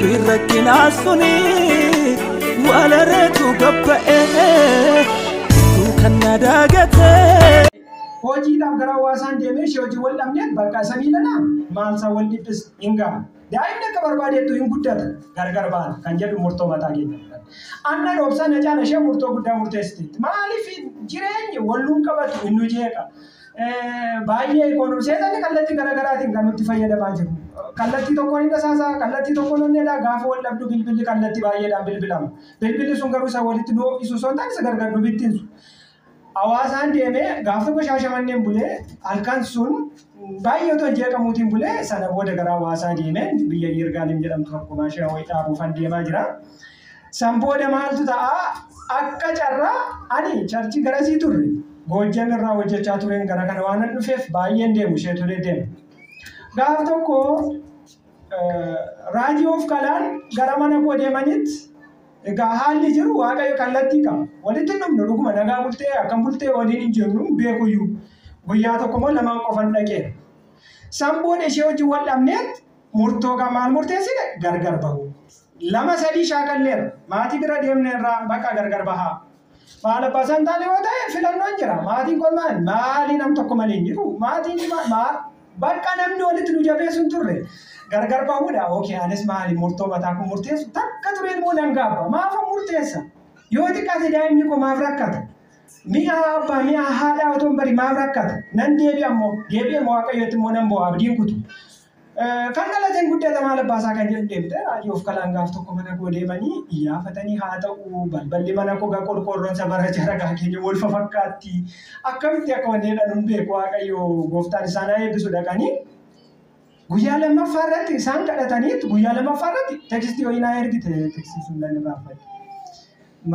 birrakkina suni walareetu gabba'ee tu kan nadaagate. Hojiidhaaf gara hawaasaan deemee ishee hojii wal dhabneet bakka samiidhana maal isaa wal dhiphis hin ga'a. Daa'imni akka barbaadeettu hin guddata gargar baana kan jedhu murtoo mataa keenya. Anna dhoobsaa na caala ishee murtoo guddaa murteessiteetti. Maaliif jireenyi walluun qabatu hin jeeqa. Baay'ee ekonomiseetaan kallattii garaagaraatiin kan nutti fayyadamaa jiru. Kallattii tokkoon hin tasaasaa, kallattii tokkoon onneedhaa gaafa wal dhabdu bilbilli kallattii baay'eedhaan bilbilama. Bilbilli sun garuu isa walitti nu ofisu osoo hin taane isa gargar nu bittinsu. Hawaasaan deemee gaafa tokko Shaashamanneen bulee halkan sun baay'ee otoo jeeqamuutiin bulee sana booda gara hawaasaa deemee biyya Yirgaalim jedhamtu tokko maashina wayii dhaabuufan deemaa jira. San booda maaltu ta'a akka carraa ani charchii garasii turre Goojjam irraa hojjechaa tureen gara kana waan dhufeef baay'een deemu ishee ture deema. Gaafa tokko raadiyoof kalaan gara mana koo deemanitti egaa haalli jiru waaqayyo kallattii qaba. Walitti dhufnu dhuguma nagaa bultee akkam bultee waliin hin jirru beekuyyuu. Guyyaa tokko moo lamaan qofan dhaqeera. San booda ishee hojii wal dhabneet murtoo maal murteessine gargar bahu. Lama sadii shaakalleera. Maatii bira deemne irraa bakka gargar bahaa. Maal abbaa isaan taane yoo ta'e filannoon jira. Maatiin kun maali nam tokko malee hin jiru. Maatiin bakka namni walitti nu jabeessuun turre. Gargar bahuudha. Okey anis maali murtoo mataa kun murteessu takka ture ilmoo nan gaabba. Maafa murteessa. Yoo xiqqaate daa'imni koo maaf rakkata. Mi'a abbaa mi'a haadhaa otoo hin bari maaf rakkata. Nan deebi'e waaqayyootti immoo nan bo'aa abdiin kutu. Kan dhalateen guddata maal abbaasaa kan jedhu deemte raadiyoof kalaan gaaf tokko mana koo deemanii iyyafatanii haa ta'u balballi mana koo gaa qorqoorroon isa bara jaragaa keenya wal fafakkaatti akkamitti akka wanneedhaan hin beeku waaqayyo gooftaan isaan eebbisu dhaqanii guyyaa lammaffaa irratti isaan kadhataniitu guyyaa lammaffaa irratti tekstii ho'inaa ergite tekstii sun nan irraanfadhe.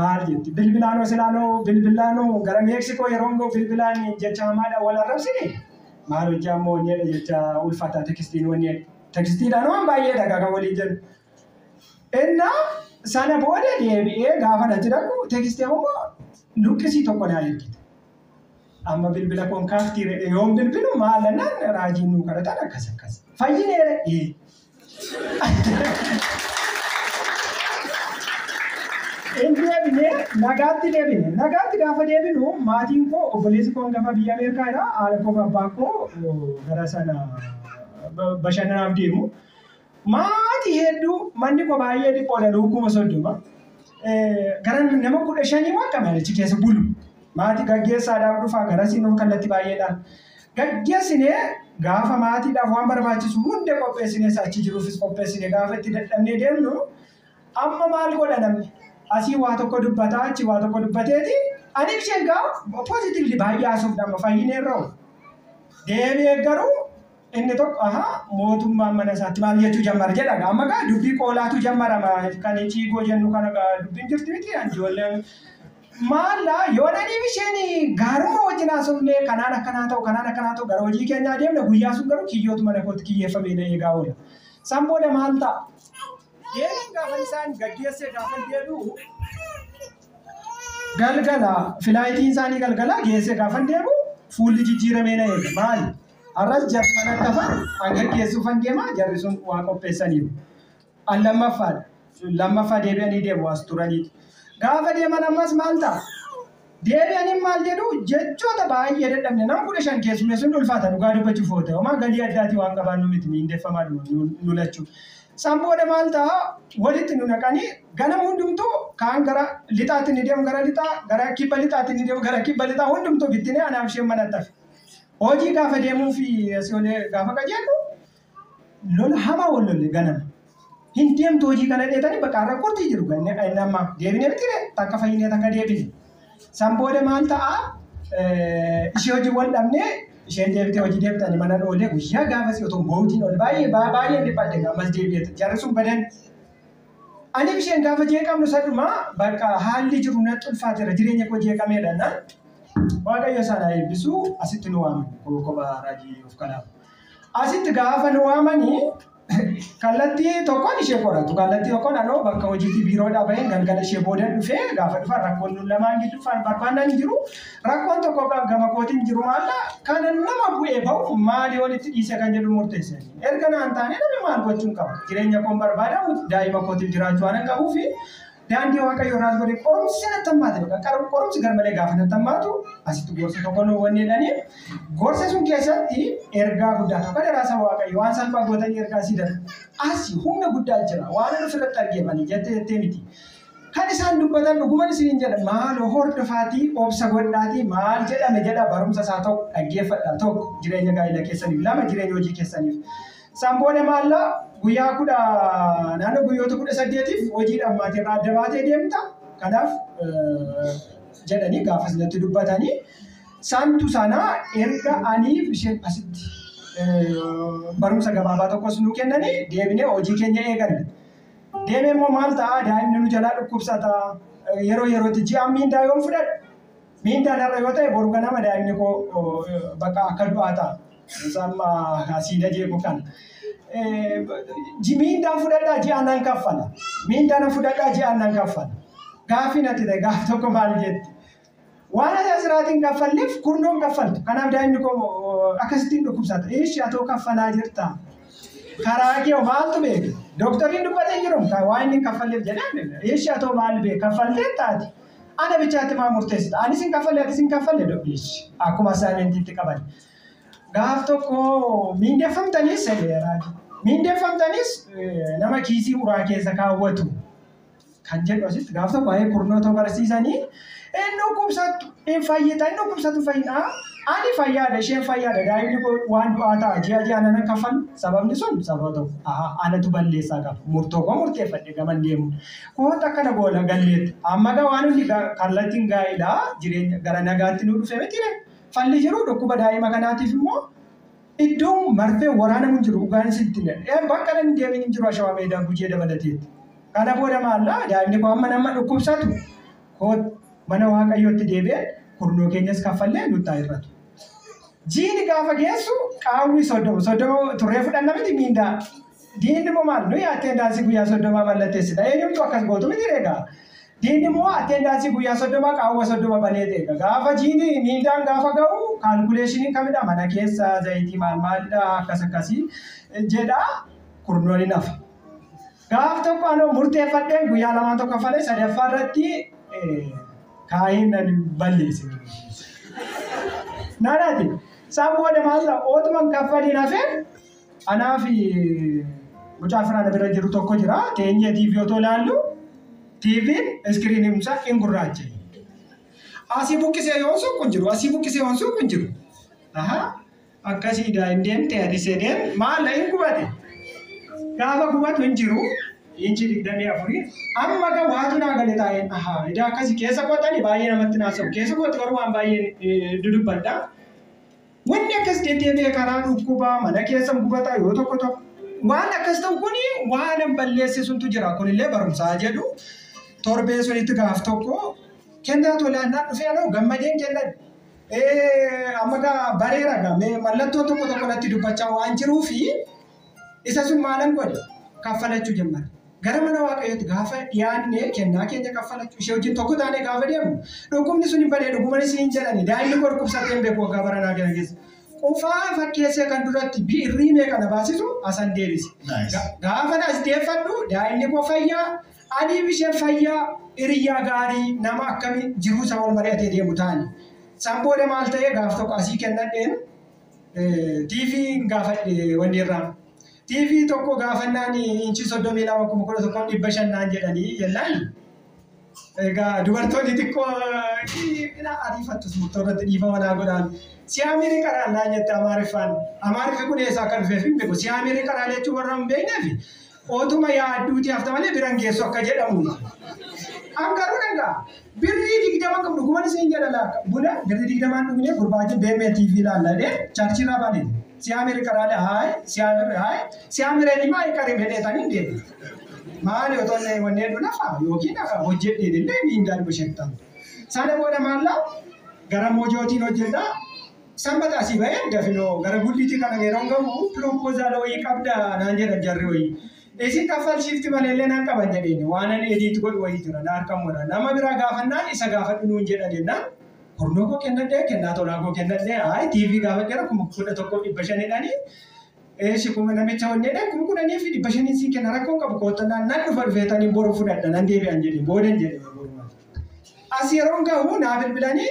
Maal jetti bilbilaanoo silaanoo bilbilaanoo gara Meeksikoo yeroo bilbilaan jecha hamaadhaan wal arrabsine. Maal hojjaa ammoo wanneedha jecha ulfaataa tekstiin wanneedha. Tekstiidhaan waan baay'eedha kan walii jennu. Innaa sana booda deebi'ee gaafa natti dhaqu tekstii ammoo luqqisii tokko naa ergite. Amma bilbila koon kaaftii yoon bilbilu maal lannaan raajiin nuu kadhatan akkas akkas. Fayyineera deebine nagaatti deebine. Nagaatti gaafa deebinu maatiin koo obboleessi koon gaafa biyya Ameerikaa irraa haala koo abbaa koo gara sana bashannanaaf deemu. Maatii hedduu manni koo baay'ee dhiphoodha lukkuma soddoma. Gara nama 15 waan kamalichi keessa bulu. Maatii gaggeessaadhaaf dhufaa garasiin nuuf kallattii baay'eedhaan. Gaggeessinee gaafa maatiidhaaf waan barbaachisu hunda qopheessinee achi jiruufis qopheessinee gaafa itti dadhabnee deemnu amma maal godha namni? Asii waa tokko dubbataa achi waa tokko dubbateeti ani isheen gaa positively baay'ee haasuuf nama fayyineerra deebi'ee garuu inni tokko mootummaan mana isaatti maal jechuu jammara jedha amma gaa dubbii qoolaatu jammarama kan ciigoo jennu kana dubbiin jirti miti ijoolleen maalla yoo naniif isheen gaarummaa wajjin haasofnee kanaan akkanaa ta'u gara hojii keenyaa deemne guyyaa sun garuu kiyyootu mana kootti kiyyeeffamee na eegaa oola. San booda maal ta'a? Deebiin gaafa isaan gaggeessee gaafa deebi'u galgala filaayitiin isaanii galgala geessee gaafa deebi'u fuulli jijjiiramee na eega. Maali? Arras jarri mana tafan gaggeessuufan deemaa jarri sun waa qopheessaniiru. An lammaffaa deebi'anii deemu as turaniiti. Gaafa deeman ammas maal ta'a? Deebi'anii maal jedhu jechoota baay'ee dadhabne nama 15 keessummeessuun ulfaata dhugaa dubbachuuf yoo ta'u homaa galii addaatii waan qabaannu miti miindeeffamaa nu lachuu. San booda maal ta'a walitti nu naqanii ganama hundumtuu kaan gara lixaatti ni deemu gara lixaa gara kibba lixaatti ni deemu gara kibba lixaa hundumtuu bittinee anaaf isheen manattafe. Hojii gaafa deemuu fi asoolee gaafa qajeellu lola hamaa wal lolle ganama. Hin deemtu hojii kana dheetanii bakka rakkoortii jiru ganne amma deebinee bitire takka fayyinee takka deebine. San booda maal ta'a ishee hojii wal dhabnee isheen deebitee hojii deebitanii mana oolee guyyaa gaafas otoo bootiin ol baay'ee dhiphadhe ammas deebi'eeta. Jarri sun badan ani isheen gaafa jeeqamnu sadhuma bakka haalli jiru natti ulfaateera jireenya koo jeeqameedha naan waaqayyo isaan eebbisu asitti nu waaman kophaa raajii of kanaaf. Asitti gaafa nu waamanii kallattii tokkoon ishee qoratu kallattii tokkoon anoo bakka hojiitii biiroodhaa baheen galgala ishee boodan dhufee gaafa dhufan rakkoon nun lamaan gidduu barbaannaan jiru rakkoon tokko gama kootiin jiru maalla Kana nama bu'ee bahu maali walitti dhiise kan jedhu murteessanii. Erga naan taane namni maal gochuun qaba. Jireenya koon barbaadamu daa'ima kootiif jiraachuu waan qabuufi daandii waaqayyoo irraa godhee qorumsi natti hammaate bakka qorumsi garmalee gaafa natti hammaatu asitti gorsa tokko nu wanni jedhanii gorsa sun keessatti ergaa guddaa tokko daraasa waaqayyoo waan salphaa gootanii ergaa sidan asi humna guddaa jira waan ofirratti argeefanii jettee miti. Kan isaan dubbatan dhuguman isin jedha maal hordofaatii obsa godhaatii maal jedhame jedha barumsa isaa tokko dhaggeeffadha tokko jireenya gaa'ela keessaniif lama jireenya hojii keessaniif. Samboona maalla guyyaa kudha naannoo guyyoota 18tiif hojiidhaan maatirraa adda baatee deemta. Kanaaf jedhanii gaafa sanatti dubbatanii saantu sanaa erga aniif isheen asitti barumsa gabaabaa tokkos nu kennanii deebinee hojii keenya eegalle. Deemee immoo maal ta'a daa'imni nu jalaa dhukkubsata yeroo yerootti ji'a miindaa yoo fudhadhu miindaan irra yoo ta'e boru ganama daa'imni koo bakka akka du'aa ta'a. Samma siida jeequ kana. Miindaan fudhadhaa ji'aan nan kaffala. Miindaan fudhadhaa ji'aan nan kaffala. Gaaffii natti ta'e gaaf tokko maal jetti? Waan ati asirraatiin kaffalleef kurnoon kaffaltu. Kanaaf daa'imni koo akkasittiin dhukkubsata. Eeshi atoo kaffalaa jirta. Karaa kee maaltu beeku? Dooktoriin dubbatee jiru waan inni kaffalleef jedhan eeshi atoo maal beeku kaffaltee taati. Ana bichaatti maa murteessita? Anis hin kaffalle atis hin kaffalle dhoofeeshi. Akkuma asaayimentiitti qaban. Gaaf tokko miindeffamtanis miindeffamtanis nama kiisii uraa keessa kaawwatu kan jedhu asitti gaaf tokko waa'ee kurnoota barsiisanii inni dhukkubsattu hin fayyita inni dhukkubsattu fayyina. Ani fayyaadha isheen fayyaadha daa'imni waan du'aa ta'a ji'a nan kaffalu sababni sun sababa tokko anatu balleessaa qaba murtoo koo murteeffadhe gaman deemu koota akkana goola galleetti amma gaa waan hundi kallattiin gaa'ilaa jireenya gara nagaatti nu dhufe miti falli jiru dhukkuba daa'ima kanaatiif immoo iddoon marfee waraana mun jiru dhugaan sitti bakka namni deemin hin jiru ashawaa meedaa gujee dabalateetti kana booda maallaa daa'imni koo amma nama dhukkubsatu mana waaqayyootti deebi'ee kurnoo keenyas kaffallee nutti haa irratu. Jiini gaafa geessu qaawwi soddoma turree fudhanna miti miindaa. Diinni immoo maal nuyi atteendansii guyyaa soddomaa mallatteessina. Eenyumtu akkas gootu miti reegaa. Diinni immoo atteendansii guyyaa soddomaa qaawwa soddoma balee ta'e. Gaafa jiini miindaan gaafa ga'u kaalkuleeshiniin kamidha mana keessa zayitii maalidha akkas akkasii jedha kurnoon hin hafa. Gaaf tokko anoo murteeffadheen guyyaa lamaan tokko falee sadaffaa irratti kaa'iin nan balleesse. Naanaati. Samboona maal ootuman kaffaliin hafee anaa fi mucaa firaan bira jiru tokko jira. Teenyee TV otoo ilaallu TV'n iskiriiniin isaa hin gurraache. Asii buqqisee yoonsuu kun jiru asii buqqisee yoonsuu kun jiru. Akkasiidha hin deemte ati sedeen maal hin gubate. Gaafa gubatu hin jiru. Inchi 24 amma ga waatu naa galee taa'een idaa akkasii keessa qootanii baay'ee namatti naasa'u keessa qooti garuu waan baay'ee dudubbadha. Wanni akkas deddeebi'ee karaa dhukkubaa mana keessa gubata yoo tokko waan akkas ta'u kuni waan balleessisuntu jira kunillee barumsaa jedhu torbee sunitti gaaf tokko kennaa tolaannaa dhufee anoo gammadeen kennan. Amma gaa bareera gamee mallattoo tokko natti dubbachaa waan jiruufi isa sun maalan godhe kaffalachuu jemmara. Gara mana waaqayyootti gaafa dhiyaannee kennaa keenya kaffalachuu ishee wajjin tokko taanee gaafa deemu dhukkubni sun hin badee dhugumani siin jedhani daa'imni koo dhukkubsatee beeku waggaa baranaa gara keessa. Qofaa fakkeessee kan duratti birrii meeqana baasisu asan deebisi. Gaafa as deeffadhu daa'imni koo fayyaa adiif isheen fayyaa hiriyyaa gaarii nama akkamii jiruu isa wal mari'atee deemu ta'ani. Samboona maal ta'ee gaaf tokko asii kennadheen TV gaafadhe wanni irraa. TV tokko gaafannaan inchi 32,500 jedhanii jennaan. Egaa dubartoonni xiqqoo ariifattus murtoorratti dhiifama naa godhaan. Si Ameerikaa laa jette Amaariffaan. Amaariffi kun eessaa akka dhufeef hin beeku. Si Ameerikaa jechuun warra hin beekneef ootuma yaadduuti hafta malee biran geessu akka jedhamu. Angaruu danda'a. Birrii 20 qabdu dhuguma isin jedhala. Buna birrii 20 dhugne gurbaachi beemee TV laalladhee chaarchiirraa baanee. Si Ameerikaa si Ameerikaa maa ikari bedheetanii deemu. Maali otoon wanneen dhuunfaa yookiin hojjedheen illee miindaan bisheettan. Sana booda maallaa gara moojootiin hojjedha. Sanbata asii bahee dafinoo gara gulliitii kana yeroo gahu piroopozaala wayii qabda naan jedhan jarri wayii. Isin kaffalchiifti malee naan qaban jedheen waan ani ediit godhu wayii jira na harkamudha. Nama biraa gaafannaan isa gaafadhu nuun jedha jennaan Kurnoo koo kennadhee kennaa tolaa koo kennadhee TV gaafa gara 11,500 Shikuma namicha hojjedhe kun kudhanii fi 500 sii kenna rakkoon qabu koottannaan nan dhufa dhufeetanii boru fudhadha nan deebi'an jedhe boodan jedhe as yeroon gahu naa bilbilanii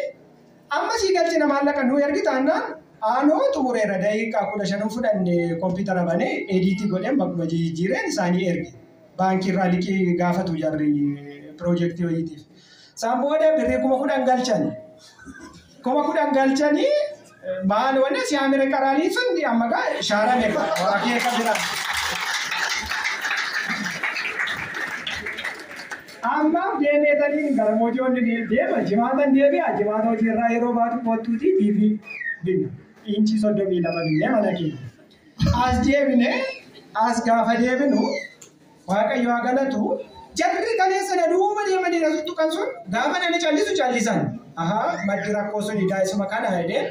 amma sii galchina maallaqa nuu ergitaannaan aanoo xumureera daqiiqaa 15 fudhanne kompiitara banee ediitii godheen bakkuma jijjiireen isaanii erge baankii irraa liqii gaafatu jarri piroojeektii hojiitiif. Isaan booda birrii 10,000 galchan. 10,000 galchanii maal wanne si amire qaraalii sun amma gaa shaara meeqa waaqee qabira. Amma deemeetanii gara moojoonni deema jimaatan deebi'a jimaata hojiirraa yeroo baatu kottuuti TV binna inchi 32 binnee mana keenya. As deebine as gaafa deebinu waaqayyo haa galatu jarri kaleessa na duuba deemanii na tuttuqan sun gaafa nani callisan. Maddi rakkoo sun daa'isuma kana jedhee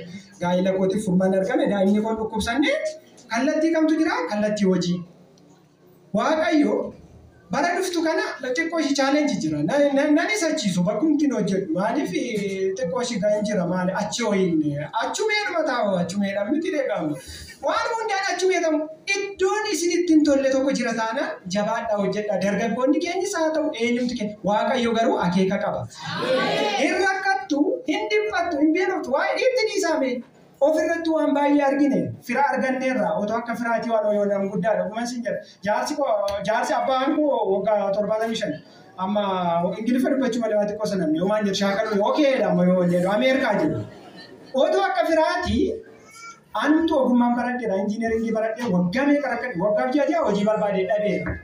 gaa'ila kootiif furmaan argame daa'imni kun dhukkubsanne kallattii kamtu jira kallattii hojii. Waaqayyo bara dhuftu kana xiqqoo ishii chaalenji jira. Nan isa achiisu bakkumti hin hojjedhu. Maaliif xiqqoo ishii ga'in jira maali achi ho'iinne achumeedhuma taa'u achumeedhaan miti deeqamu. Waan hundaan achumeedhamu iddoon isin ittiin tolle tokko jira taana jabaadhaa hojjedha. Dargaggoonni keenyis haa ta'u eenyumti keenya waaqayyo garuu akeeka qaba. Hin rakkattu hin dhiphattu hin beeloftu waa'ee dhiitti dhiisaame. Ofirratti waan baay'ee argine fira arganneerra otoo akka firaatii waan yoo nam guddaadha kuma sin jedha jaarsi abbaan koo waggaa 75 amma ingiliffa dubbachuu malee waan xiqqoo sanamne homaan jedhu shaakaluu yookeedha amma yoo jedhu Ameerikaa jedhu otoo akka firaatii antu ogummaan baradheedha injiineringii baradhee waggaa meeqa rakkadhe waggaaf ji'a hojii barbaadee dhabeera.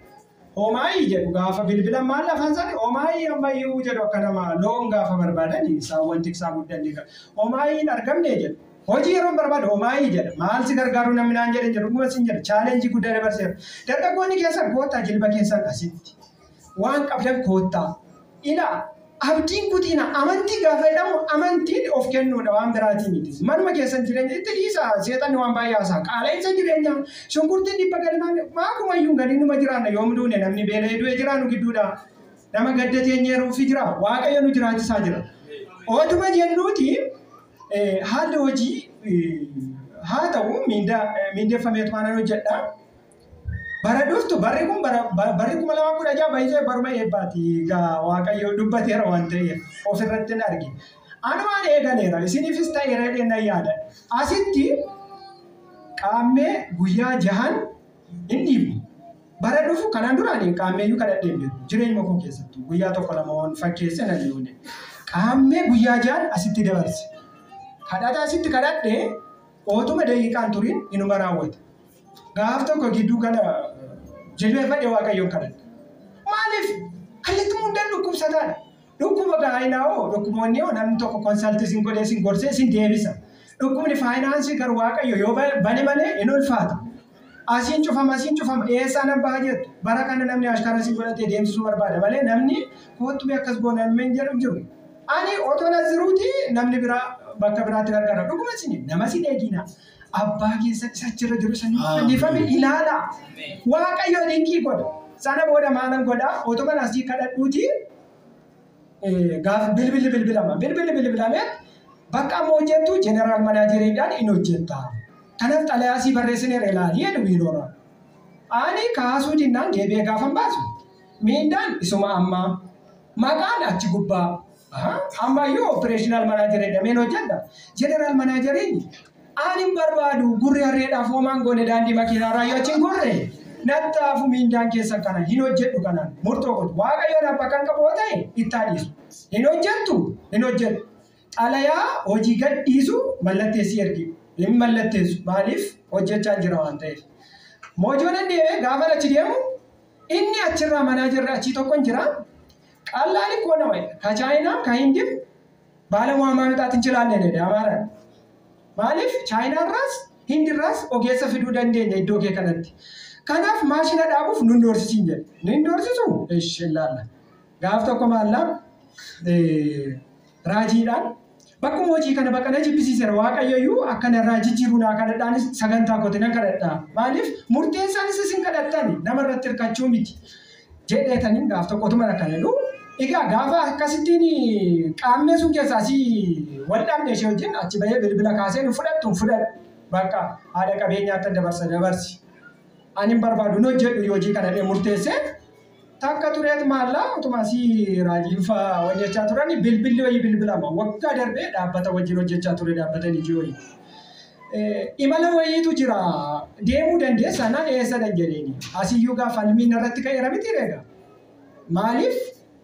Homaayii jedhu gaafa bilbilan maal lafaan isaanii homaayii ammayyuu jedhu akka nama loon gaafa barbaadanii saawwan tiksaa guddanne homaayiin argamne jedhu. Hojii yeroo barbaadu homaayii jedha. Maal si gargaaru namni naan jedhe jedhu dhuguma sin jedha. Chaalenjii guddaa dabarseera. Dargaggoonni keessan koottaa jilba keessan asitti. Waan qabdan koottaa. Ilaa abdiin kutiina amantii gaafa jedhamu amantiin of kennuudha waan biraatii miti. Manuma keessan jireenya itti dhiisa seexanni waan baay'ee haasaa. Qaala'insa jireenya shunkurtiin dhibba galimaan maakumayyuu galiinuma jiraanna yoom duune namni beela'ee du'e jiraanu gidduudha. Nama gaddatee nyeeruufi jira. Waaqayyo nu jiraachisaa jira. Ootuma jennuuti haalli hojii haa ta'u miindeeffameetu waan hojjedha. Bara dhuftu barri kun barri 2016 baay'ee baruma eebbaati egaa waaqayyo dubbateera waan ta'eef ofirratti hin argine. Anumaan eeganeera isiniifis ta'eera jedheen yaada. Asitti qaammee guyyaa 6 hin dhiibne. Bara dhufu kanaan duraan qaammeeyyuu kadhadhee jiru jireenya koo keessatti guyyaa 1-2 waan fakkeesse na jiruune. Qaammee guyyaa 6 asitti dabarse. Kadhata asitti kadhadhee ootuma daqiiqaan turiin inuma raawwata. Gaaf tokko gidduu kana jilbeeffadhee waaqayyoon kadhadha. Maaliif kallattii hundaan dhukkubsataadha. Dhukkuba gaa'inaa'oo dhukkuboonni namni tokko konsaltii sin godhee sin gorsee sin deebisa. Dhukkubni faayinaansii garuu waaqayyo yoo bane malee hin ulfaata. Asiin cufama eessaan abbaa jettu bara kana namni ashkara sin godhatee deemsisuu barbaada malee namni koottumee akkas goonaan hin jedhu jiru. Ani otoo na jiruuti namni biraa bakka biraatti gargaara. Dhuguma isin nama si eegina. Abbaa keessa achirra jiru sanii fannifame ilaala. Waaqayyo dinqii godha. Sana booda maalan godha otuma asii kadhadhuuti gaaf bilbilama. Bilbilamee bakka amma hojjettu jeneraal manaajeriidhaan hin hojjetta. Kanaaf xalayaasii barreessineera ilaalii jedhu biiroora. Ani kaasuu dinnaan deebi'ee gaafan baasu. Miindaan isuma ammaa maqaan achi gubbaa. Ammayyuu operational manager jedhameen hojjedha. General manageriin ani barbaadu gurri harreedhaaf hoomaan goone daandii makiinaa raayyaa achiin gorre nattaafu miindaan keessa kana hin hojjedhu kanaan murtoo godhu. Waaqayyoon bakka qabu yoo ta'e itti adiisu. Hin hojjedhu. Xalayaa hojii gad dhiisu mallatteessii ergi. Hin mallatteessu maaliif hojjechaa jira waan ta'eef. Moojoon deemee gaafa achi deemu inni achirraa manaajerri achii tokko hin jira. Qallaan ikkoo nama ከቻይና ከሂንድም ባለሙያ ማምጣት እንችላለን አማራ ማለፍ ቻይና ራስ ሂንድ ራስ ኦጌሰ ፍዱ ደንደኝ ዶኬ ከነቲ ከናፍ ማሽና ዳቡፍ ኑንዶርሲሱ እሺ ላላ ጋፍቶ ኮማላ ራጂዳን bakkum hojii kana bakka na jibbisiiseera waaqayyoyyuu akkana irraa jijjiiruunaa kadhadhaanis sagantaa kootiin kadhadhaa maaliif murteessaanis isin kadhattani namarratti hirkachuu miti jedheetaniin gaaf tokkotuma akkana jedhu egaa gaafa akkasittiin qaammee sun keessaa si Waldhabne ishee wajjin achi bahee bilbila kaasee nu fudhadhu bakka haadha qabeenyaatti dabarsi. Ani hin barbaadu nu hojjedhu hojii kana murteessee takka tureet maallaa utuma asii raajiinfa hojjechaa turani bilbilli wayii bilbilama waggaa darbee dhaabbata wajjin hojjechaa ture dhaabbata ijii wayii. Imala wayiitu jira deemuu dandeessa naan eessadhan jedheeni asiyyuu gaafa falmiin irratti ka'eera miti reega. Maaliif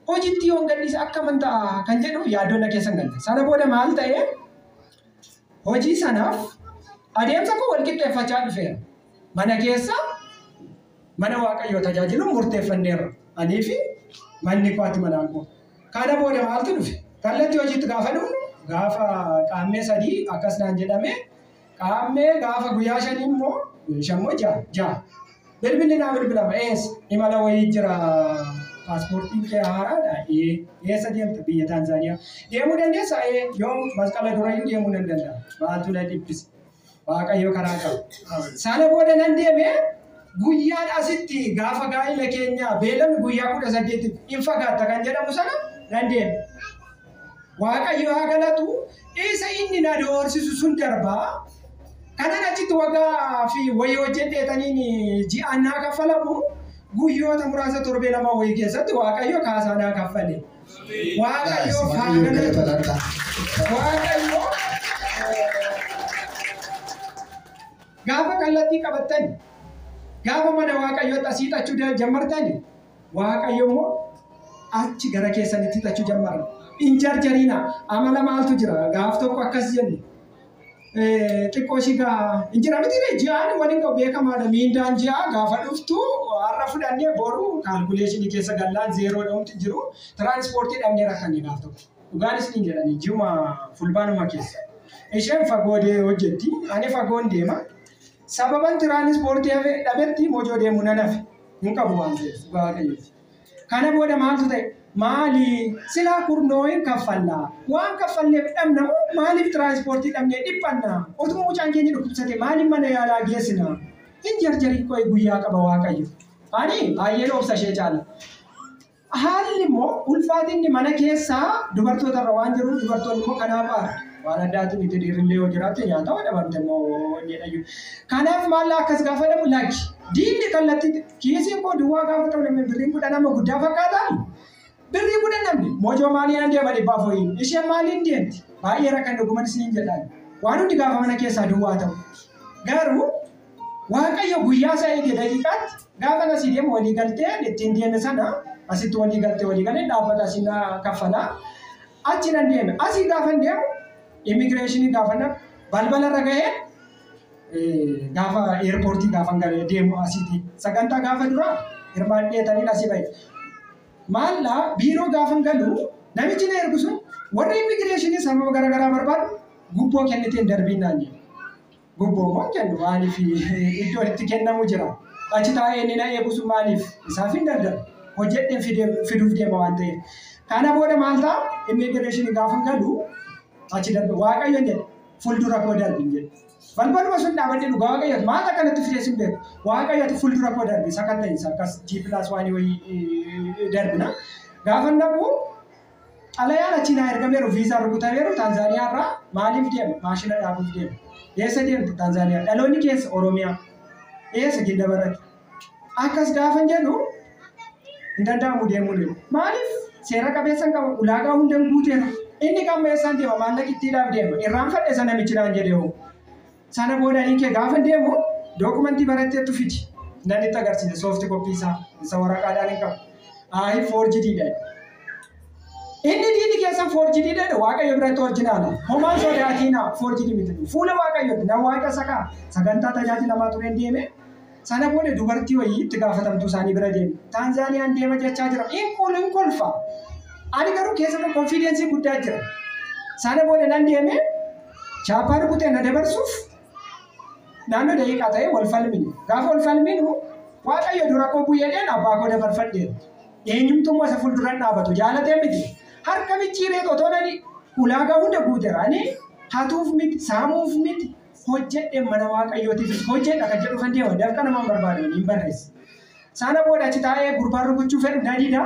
hojiitti yoon gadhiise akkaman ta'a kan jedhu yaaddonna keessan galte. Sana booda maal ta'ee hojii sanaaf adeemsa koo wal qixxeeffachaa dhufeera. Mana keessa mana waaqayyoo tajaajilu murteeffanneerra. Anii fi manni kooti manaan koo. Kana booda maaltu dhufe? Kallattii hojiitti gaafa dhufnu gaafa qaammee 3 akkas naan jedhamee qaammee gaafa guyyaa 5 immoo 6 bilbilli naa bilbilama imala wayii jira paaspoortiin kee haaraadha eessa deemta biyya Taanzaaniyaa deemuu dandeessa yoo masqala durayyuu deemuu nan danda'a maaltu na dhibbise waaqayyo karaa qaba sana booda nan deemee guyyaan asitti gaafa gaa'ila keenya beelamni guyyaa 18 hin fagaatta kan jedhamu sana nan deeme waaqayyo haa galatu isa inni na doorsisu sun darbaa kanan achitti waggaa fi wayii hojjedheetaniin ji'aan naa kaffalamu guyyoota muraasa torbee lama wayii keessatti waaqayyo kaasaa naa kaffale. Waaqayyo faagana waaqayyo gaafa kallattii qabattani gaafa mana waaqayyootti asii xachuu jammartani waaqayyo immoo achi gara keessanitti xachuu jammarra. Hin jarjarina amala maaltu jira gaaf tokko akkas jenni. Xiqqoo shigaa injira miti ji'aan waliin qabu beekamaadha miindaan ji'aa gaafa dhuftu har'a fudhannee boru kaalkuleeshinii keessa gallaan zeeroo dha'umti jiru tiraanspoortii dhabnee rakkannee gaaf tokko dhugaanis ni jedhanii ji'uma fulbaanuma keessa isheen fagoodee hojjetti ani fagoon deema sababan tiraanspoortii dhabetti mojoo deemu nan hafe hin qabu waan ta'eef waaqayyooti. Kana booda maaltu ta'e maali silaa kurnooyin kaffallaa waan kaffalleef dhabnamu maaliif tiraanspoortii dhabnee dhiphanna utuma mucaan keenya dhukkubsate maaliif mana yaalaa geessina hin jarjarii qoy guyyaa qaba waaqayyo ani baay'ee obsa ishee caala. Haalli immoo ulfaatinni mana keessaa dubartootarra waan jiruuf dubartoonni immoo kanaaf waan addaatiin itti dhiirillee yoo jiraatte nyaata waa dhabamte immoo jedhayyuu. Kanaaf maallaa akkas gaafa dhabu lakki diinni kallattii kiisiin koo duwwaa gaafa ta'u namni birriin nama guddaa fakkaataa. Birrii budan namni mojoo maaliin an deema dhibbaa foyin isheen maaliin deemti baay'ee rakkan dhuguman isiniin jedhaan waan hundi gaafa mana keessaa duwwaa ta'u garuu waaqayyo guyyaa isaa eege daqiiqaatti gaafa nasii deemu walii galtee ittiin deeme sana asitti walii galee dhaabbata asiin kaffalaa achi nan deeme asii gaafa deemu immigireeshinii gaafa balbalarra gahee gaafa eerpoortii gaafa deemu asiiti sagantaa gaafa dura hirmaadheetaniin asii bahe. Maallaa biiroo gaafa galu namichi na ergu sun warri immigireeshinii sababa garaagaraa barbaadu gubboo kenniteen darbiinaan jedhu. Gubboo immoo kennu maaliif iddoo itti kennamu jira. Achi taa'ee inni na eegu sun maaliif isaaf hin dardaru hojjedhee fiduuf deema waan ta'eef. Kana booda maal ta'a immigireeshinii gaafa galu achi darbe waaqayyo jedhe fuuldura koo darbi jedhe. Balbaluma sun dhaabadhee dhugaa waaqayyooti maal akkanatti fidees hin beeku waaqayyooti fuuldura koo darbi sakatta'insa akkas G+ wayii darbina gaafa dhabu xalayaan achi naa ergameeru viizaa rukutameeru Taanzaaniyaa irraa maaliif deema maashina dhaabuuf deema eessa deemti Taanzaaniyaa dhaloonni keessa Oromiyaa eessa gidda baratti akkas gaafa jedhu hin danda'amu deemuu deemu maaliif seera qabeessan qaba ulaagaa hundaan guuteera inni qamma eessaan deema maallaqittiidhaaf deema irraanfadhe sana namichi naan jedhee hoo sana booda inni kee gaafa deemu dookumentii baratteettu fidi nan itti agarsiise soofti koppii isa waraqaadhaan hin qabu. Ayi forjidiidha. Inni diini keessan forjidiidha waaqayyo biratti orjinaala. Homaan sodaatiina forjidii miti. Fuula waaqayyooti nan waaqa sakaa sagantaa tajaajilamaa tureen deeme sana booda dubartii wayii itti gaafatamtuu isaanii bira deeme. Taanzaaniyaan deema jechaa jira. Hin kolfa. Ani garuu keessatti konfiidensii guddaa jira. Sana booda nan deeme chaappaa rukutee na dabarsuuf naannoo daqiiqaa ta'e wal falmine. Gaafa wal falminu waaqayyo dura koo buyyadheen abbaa koo dabarfadheera. Eenyumtummaa isa fuulduraan dhaabatu jaalatee miti. Harka micciiree otoo nani ulaagaa hunda guuteera. Ani hatuuf miti saamuuf miti hojjedhee mana waaqayyootiif hojjedha kan jedhu fan deema dafqa namaan barbaadu hin barreesse. Sana booda achi taa'ee gurbaan rukuchuu fedhu dadiidha.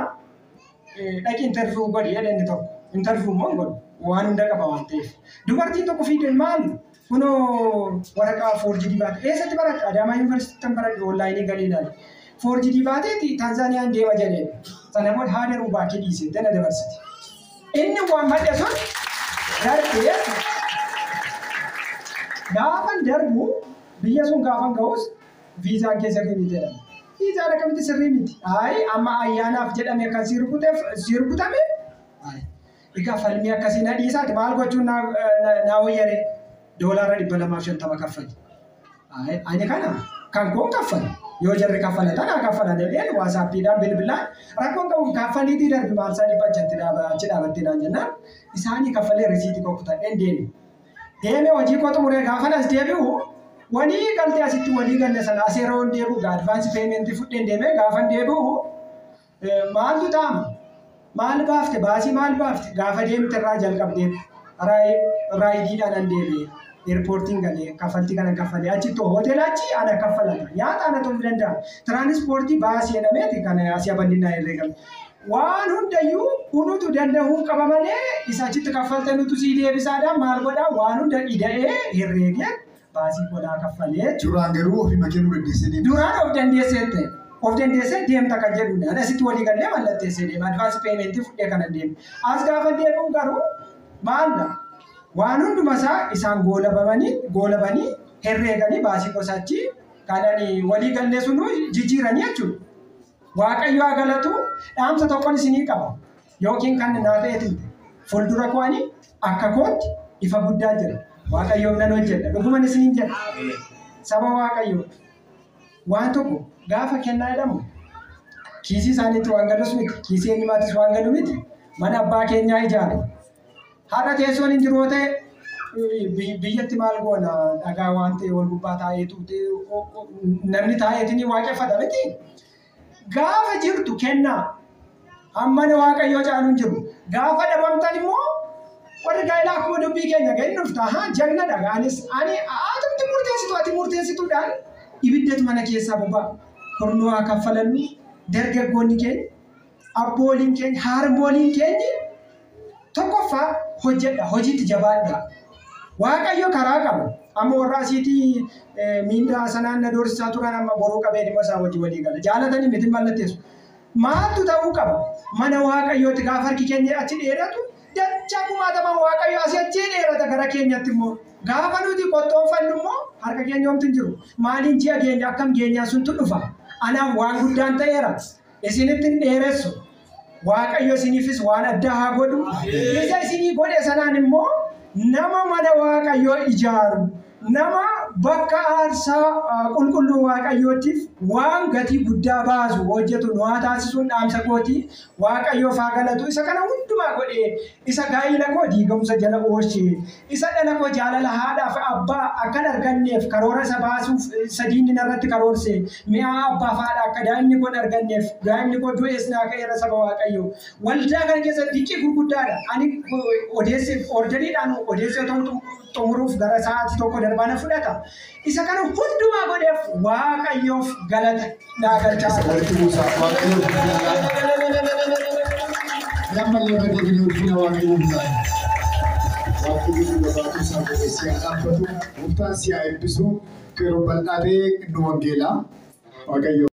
Dhaqi interviyuu godhi jedhe inni tokko. Interviyuu immoo hin godhu. waan hunda qaba waan ta'eef. Dubartiin tokko fiideen maal? Kunoo waraqaa foorjii baate eessatti baratte? Adaamaa Yuunivarsiitii kan baratte onlaayinii galiidhaan. Foorjii baateeti Taanzaaniyaan deema jedheen. Sana booda haadha rubaa kidhiise dana dabarsite. Inni waan madda sun darbee gaafan darbu biyya sun gaafan ga'us viizaan keessa kenniteedha. Viizaan akkamitti sirrii miti? Amma ayyaanaaf jedhame akka sirgutame. Egaa falmii akkasii na dhiisaati maal gochuun naa wayyare $250 kaffali. Ani kana kan koon kaffali. Yoo jarri kaffala tanaa kaffala jedheen waasaappiidhaan bilbilaan rakkoon qabu kaffaliitii darbi maal isaa achi dhaabattee naan jennaan isaanii kaffalee risiitii kokkutadheen deeme. Deeme hojii koo xumuree gaafan as deebi'u walii galtee asitti walii galle sana as yeroo hin deebi'u advaansii peementii fudheen deeme gaafan deebi'u maaltu ta'ama? Maal baafte? Baasii maal baafte? Gaafa deemte irraa jalqabdee raayidiidhaan an deebi'e. Eerpoortiin galee kaffaltii kana kaffalee achitti hoteela achi ana kaffalata. Nyaata ana ta'uu danda'a. Tiraanispoortii baasii jedhameeti kan asii bal'inaa herreegamu. Waan hundayyuu kunuutu danda'uu qaba malee isa achitti kaffalte nutu sii deebisaadhaan maal godhaa waan hunda ida'ee herreegee baasii godhaa kaffalee. Duraan garuu ofii makeenuu dandeessee Duraan of dandeessee ta'e. Of dandeessee deemta kan jedhudha. Asitti walii gallee mallatteessee deema. Advaansii peementii fudhee kana deema. As gaafa deemuun garuu maalla? Waan hundumasaa isaan goolabanii herreeganii baasii gosachi kananii walii gallee sunu jijjiiranii jechuudha. Waaqayyo haa galatu dhaamsa tokkoon isinii qaba. Yookiin kan naa ta'eetiin fuuldura ko'anii akka kootti ifa guddaa jira. Waaqayyoon nan hojjedha. Dhuguman isiniin jedha. Saba Waaqayyoo waan tokko gaafa kennaa jedhamu kiisii isaaniitti waan galus miti. Kiisii eenyumaatis waan galu miti. Mana abbaa keenyaa ijaare. Haadha teessoon hin jiru ta'e biyyatti maal goona dhagaa waan ta'e wal gubbaa taa'eetu namni taa'eetiin waaqeffata miti. Gaafa jirtu kennaa hammana Waaqayyoo caalu hin jiru. Gaafa dhabamtan immoo warri gaa'ilaa akkuma dubbii keenya ga'in dhufta jagna dhagaanis ani atumti murteessitu ati murteessituudhaan ibiddatu mana keessaa boba'a. Kurnuu haa kaffalannu dargaggoonni keenya abbooliin keenya harmooliin keenya tokkoffaa hojjedha hojiitti jabaadha. Waaqayyo karaa qaba. Amma warra asiitii miindaa sanaan na doorsisaa turan amma boruu qabee dhimma isaa hojii walii gala. Jaalatanii miti mallatteessu. Maaltu ta'uu qaba? Mana Waaqayyooti gaafa harki keenya achi dheeratu dachaa kumaataman Waaqayyo asii achi dheerata gara keenyatti immoo. Gaafa nuti qottoonfannu immoo harka keenya homti hin jiru. Maaliin ji'a keenya akkam keenyaa suntu dhufa? Anaaf waan guddaan ta'eera. Isinitti hin dheeressu. Waaqayyo isiniifis waan addaa haa godhu. Isa isinii godhe sanaan immoo nama mana Waaqayyoo ijaaru, nama bakka aarsaa qulqulluu Waaqayyootiif waan gatii guddaa baasu hojjetu nu haa taasisuun dhaamsa kooti. Waaqayyoof haa galatu. Isa kana hundumaa godhee isa gaa'ila koo diigamsa jala oolchee isa dhala koo jaalala haadhaaf abbaa akkan arganneef karoora isa baasuuf sadiinni narratti karoorse mi'a abbaa haadha akka daa'imni koo arganneef daa'imni koo du'ees naa ka'eera saba Waaqayyoo. Waldaa kana keessa diqqii gurguddaadha. Ani orderiidhaan odeessee xumuruuf gara sa'aatii tokko darbana fudhata. Isa kana hundumaa godheef Waaqayyoof galata dhaagalchaa. Muftaan siyaa eebbisu yeroo bal'aatee nu wangeelaa Waaqayyo.